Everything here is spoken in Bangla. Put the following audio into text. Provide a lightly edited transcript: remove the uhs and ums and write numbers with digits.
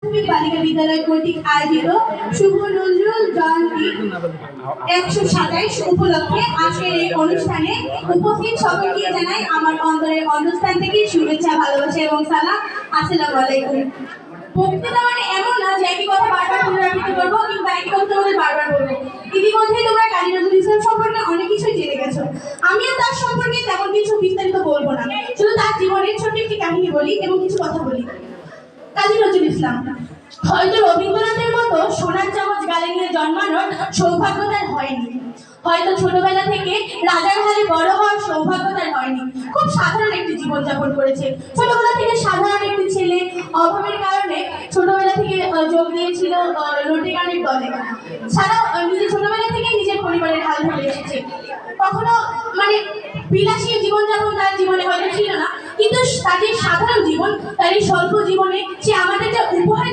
বালিকা বিদ্যালয় কর্তৃক আয়োজিত শুভ নজরুল জয়ন্তী 127 উপলক্ষে আজকের এই অনুষ্ঠানে উপস্থিত সকলকে জানাই আমার অন্তরের অন্তঃস্থান থেকে শুভেচ্ছা, ভালোবাসা এবং সালাম। আসসালামু আলাইকুম। বক্তৃতা মানে এমন না যে একই কথা বারবার পুনরাবৃত্তি করবো কিংবা একই কথা তোমাদের বারবার বলবো। ইতিমধ্যে তোমরা কাজী নজরুল ইসলাম সম্পর্কে অনেক কিছুই জেনে গেছো। আমিও তার সম্পর্কে তেমন কিছু বিস্তারিত বলবো না, শুধু তার জীবনের ছোট্ট একটি কাহিনী বলি এবং কিছু কথা বলি। কাজী নজরুল ইসলাম হয়তো রবীন্দ্রনাথের মতো সোনার চামচ গালে নিয়ে জন্মানোর সৌভাগ্য তার হয়নি, হয়তো ছোটবেলা থেকে রাজার হালে বড় হওয়ার সৌভাগ্য তার হয়নি। খুব সাধারণ একটি জীবনযাপন করেছে। ছোটবেলা থেকে সাধারণ একটি ছেলে, অভাবের কারণে ছোটবেলা থেকে যোগ দিয়েছিল রোটে গানের দলে। ছাড়াও নিজে ছোটবেলা থেকে নিজের পরিবারের হাল ধরে এসেছে। কখনো মানে বিলাসী জীবনযাপন তার জীবনে হয়তো ছিল না, কিন্তু তার যে সাধারণ জীবন, তার এই স্বল্প জীবনে সে আমাদের যে উপহার